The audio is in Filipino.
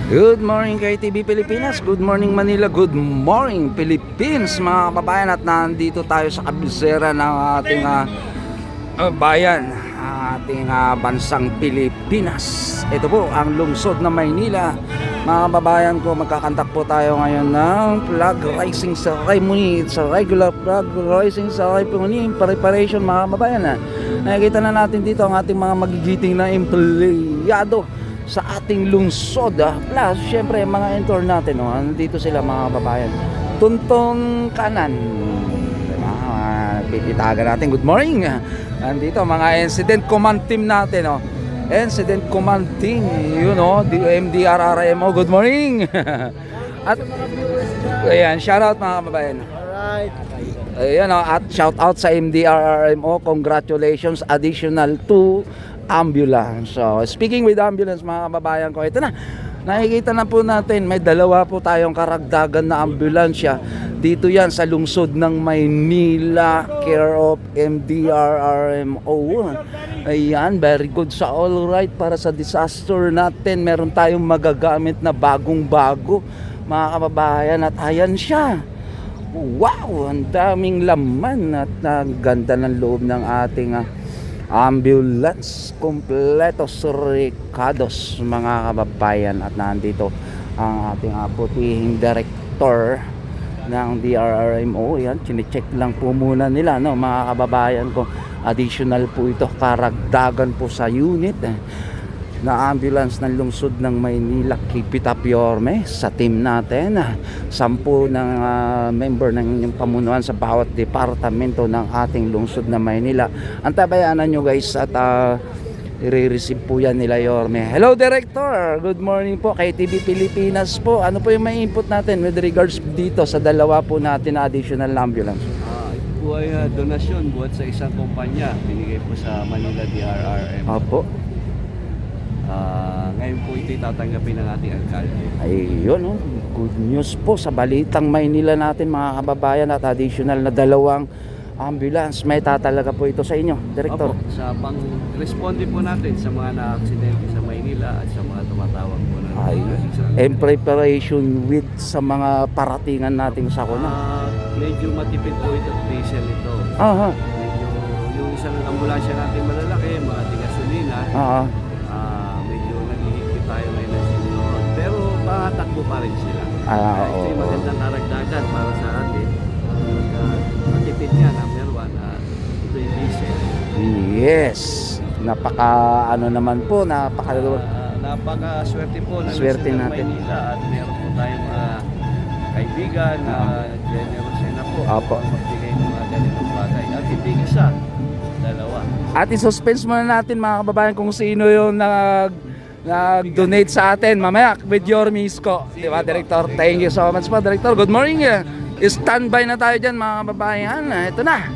Good morning kay TV Pilipinas, good morning Manila, good morning Philippines mga kababayan. At nandito tayo sa kabisera ng ating bayan, ating bansang Pilipinas. Ito po ang lungsod ng Maynila. Mga kababayan ko, magkakantak po tayo ngayon ng flag raising ceremony. It's a regular flag raising ceremony preparation mga kababayan. Nakikita na natin dito ang ating mga magigiting na empleyado sa ating lungsod, plus syempre mga intern natin, nandito sila mga kababayan. Tuntong kanan, diba? Pipitagan natin, good morning. Nandito mga incident command team natin, incident command team, MDRRMO, good morning. At ayan, shout out mga kababayan. Alright. Ayan, at shout out sa MDRRMO, congratulations, additional to ambulance. So, speaking with ambulance mga kababayan ko, ito na. Nakikita na po natin, may dalawa po tayong karagdagan na ambulansya. Dito yan sa lungsod ng Maynila, care of MDRRMO. Ayan, very good sa all right para sa disaster natin. Meron tayong magagamit na bagong-bago mga kababayan, at ayan siya. Wow, ang daming laman at ganda ng loob ng ating ambulance, kompletos Ricados mga kababayan. At nandito ang ating putihing director ng DRRMO. Yan, chinecheck lang po muna nila, mga kababayan ko. Additional po ito, karagdagan po sa unit na ambulance ng lungsod ng Maynila. Keep it up, Yorme, sa team natin. 10 ng member ng inyong pamunuan sa bawat departamento ng ating lungsod ng Maynila. Antabayanan nyo guys, at i-receive po yan nila, Yorme. Hello Director, good morning po kay TV Pilipinas po. Ano po yung may input natin with regards dito sa dalawa po natin na additional ambulance? Ito po ay donasyon buhat sa isang kumpanya. Binigay po sa Manila DRRM. Opo. Ngayon po ito tatanggapin ng ating alkalde. Ayun, good news po sa balitang Maynila natin mga kababayan, at additional na 2 ambulance may tatalaga po ito sa inyo, Director. Opo, sa pang-responde po natin sa mga na-aksidente sa Maynila at sa mga tumatawag po na in preparation with sa mga paratingan nating sakuna. Medyo matipid po ito, diesel ito. Aha. Medyo, yung isang ambulansya natin malalaki, mga gasolina. Aha. Medyo naghihigpit tayo ngayon ng sinunod. Pero patakbo pa rin sila. Ito yung magandang karagdagan para sa atin. Matipid nga, number 1. Ito yung diesel. Yes. Naman po, napaka-swerte po ng swerte lungsod ng natin. Maynila, at meron po tayong kaibigan na generous na po. Apo. Magbigay ng mga ganitong bagay. At hindi isa, 2. At i-suspense muna natin mga kababayan kung sino yung nag-donate sa atin mamaya with your misko. Diba, Director? Thank you so much po, Director. Good morning. Standby na tayo dyan mga kababayan. Ito na.